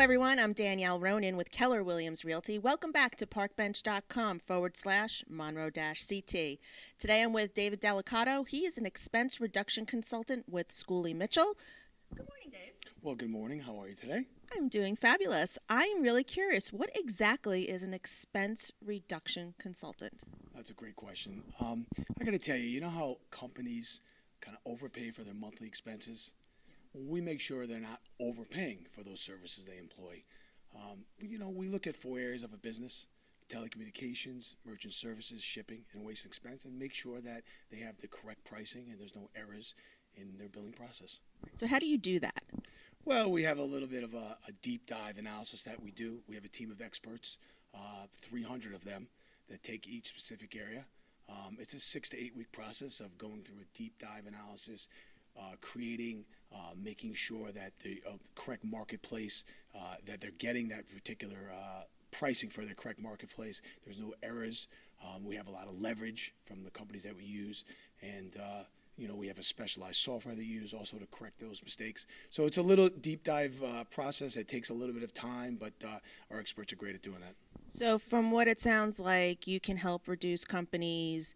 everyone. I'm Danielle Ronan with Keller Williams Realty. Welcome back to parkbench.com/Monroe-CT. Today I'm with David Delicato. He is an expense reduction consultant with Schooley Mitchell. Good morning, Dave. Well, good morning. How are you today? I'm doing fabulous. I'm really curious. What exactly is an expense reduction consultant? That's a great question. I got to tell you, you know how companies kind of overpay for their monthly expenses? Well, we make sure they're not overpaying for those services they employ. We look at 4 areas of a business: telecommunications, merchant services, shipping, and waste expense, and make sure that they have the correct pricing and there's no errors in their billing process. So how do you do that? Well, we have a little bit of a deep dive analysis that we do. We have a team of experts, 300 of them, that take each specific area. It's a 6 to 8 week process of going through a deep dive analysis, creating, making sure that the correct marketplace, that they're getting that particular pricing for the correct marketplace. There's no errors. We have a lot of leverage from the companies that we use, and we have a specialized software that we use also to correct those mistakes. So it's a little deep dive process. It takes a little bit of time, but our experts are great at doing that. So from what it sounds like, you can help reduce companies'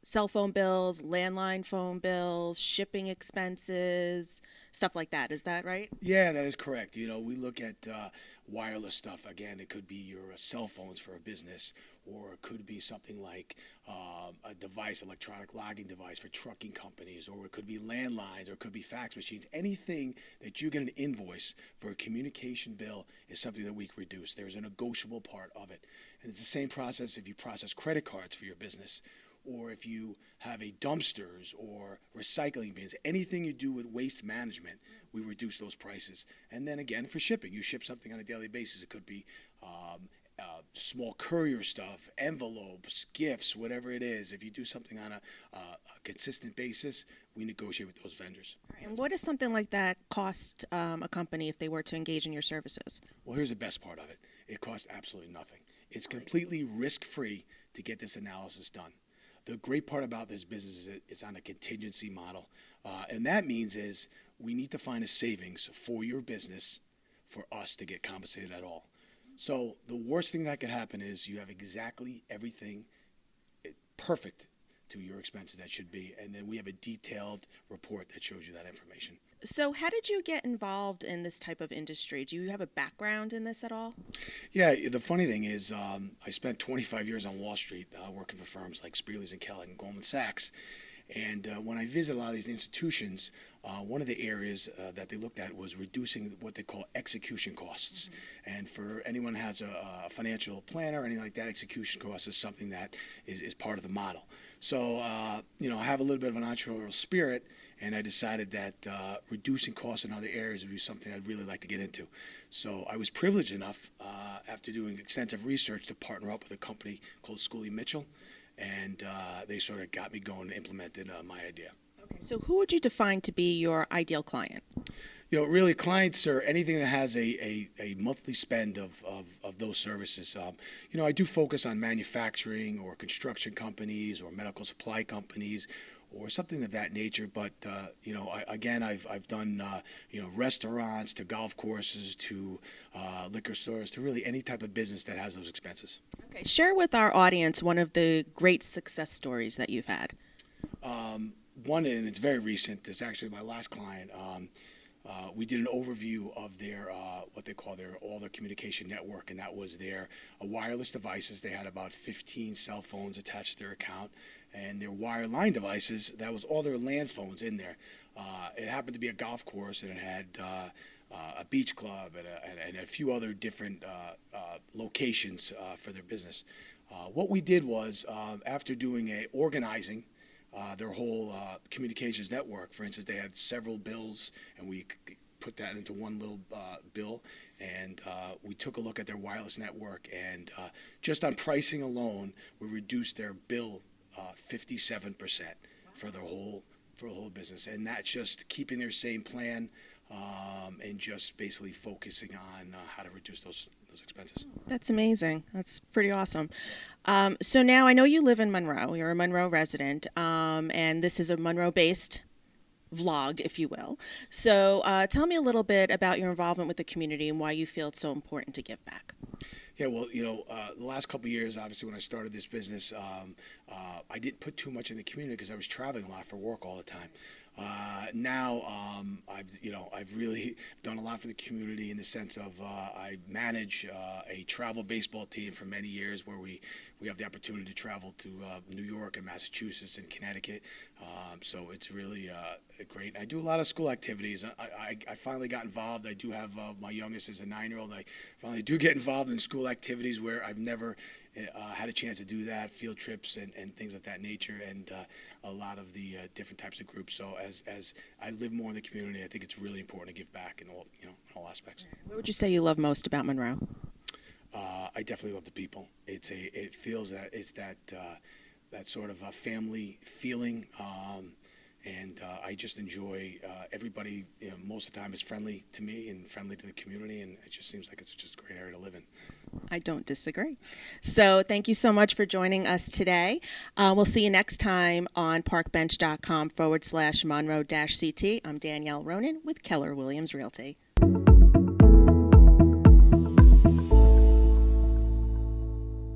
cell phone bills, landline phone bills, shipping expenses, stuff like that. Is that right? Yeah, that is correct. We look at wireless stuff. Again, it could be your cell phones for a business, or it could be something like a device, electronic logging device for trucking companies, or it could be landlines, or it could be fax machines. Anything that you get an invoice for a communication bill is something that we can reduce. There's a negotiable part of it. And it's the same process if you process credit cards for your business, or if you have a dumpsters or recycling bins. Anything you do with waste management, we reduce those prices. And then again, for shipping, you ship something on a daily basis. It could be small courier stuff, envelopes, gifts, whatever it is. If you do something on a consistent basis, we negotiate with those vendors. And what does something like that cost a company if they were to engage in your services? Well, here's the best part of it. It costs absolutely nothing. It's completely risk-free to get this analysis done. The great part about this business is it's on a contingency model. And that means is we need to find a savings for your business for us to get compensated at all. So the worst thing that could happen is you have exactly everything perfect to your expenses that should be. And then we have a detailed report that shows you that information. So how did you get involved in this type of industry? Do you have a background in this at all? Yeah, the funny thing is I spent 25 years on Wall Street working for firms like Schooley Mitchell and Goldman Sachs. And when I visit a lot of these institutions, one of the areas that they looked at was reducing what they call execution costs. Mm-hmm. And for anyone who has a financial planner or anything like that, execution costs is something that is part of the model. So, I have a little bit of an entrepreneurial spirit, and I decided that reducing costs in other areas would be something I'd really like to get into. So I was privileged enough, after doing extensive research, to partner up with a company called Schooley Mitchell, and they sort of got me going and implemented my idea. Okay, so who would you define to be your ideal client? Really, clients are anything that has a monthly spend of those services. I do focus on manufacturing or construction companies or medical supply companies or something of that nature. But, I've done, restaurants to golf courses to liquor stores to really any type of business that has those expenses. Okay, share with our audience one of the great success stories that you've had. One, and it's very recent, it's actually my last client. We did an overview of their what they call all their communication network, and that was their wireless devices. They had about 15 cell phones attached to their account, and their wireline devices, that was all their land phones in there. It happened to be a golf course, and it had a beach club and a few other different locations for their business. What we did was, after doing organizing their whole communications network. For instance, they had several bills, and we put that into one little bill, and we took a look at their wireless network, and just on pricing alone, we reduced their bill 57% for their whole business, and that's just keeping their same plan and just basically focusing on how to reduce those expenses. That's amazing. That's pretty awesome. So now I know you live in Monroe. You're a Monroe resident, and this is a Monroe-based vlogged, if you will. So tell me a little bit about your involvement with the community and why you feel it's so important to give back. Yeah, well, the last couple of years, obviously, when I started this business, I didn't put too much in the community because I was traveling a lot for work all the time. Now, I've really done a lot for the community in the sense of I manage a travel baseball team for many years, where we have the opportunity to travel to New York and Massachusetts and Connecticut. So it's really great. I do a lot of school activities. I finally got involved. I do have my youngest is a 9-year-old. I finally do get involved in school activities where I've never had a chance to do that, field trips and things of that nature, and a lot of the different types of groups. So as I live more in the community, I think it's really important to give back in all aspects. What would you say you love most about Monroe? I definitely love the people. It feels that it's that sort of a family feeling. And I just enjoy everybody. Most of the time is friendly to me and friendly to the community, and it just seems like it's just a great area to live in. I don't disagree. So thank you so much for joining us today. We'll see you next time on parkbench.com/Monroe-CT. I'm Danielle Ronan with Keller Williams Realty.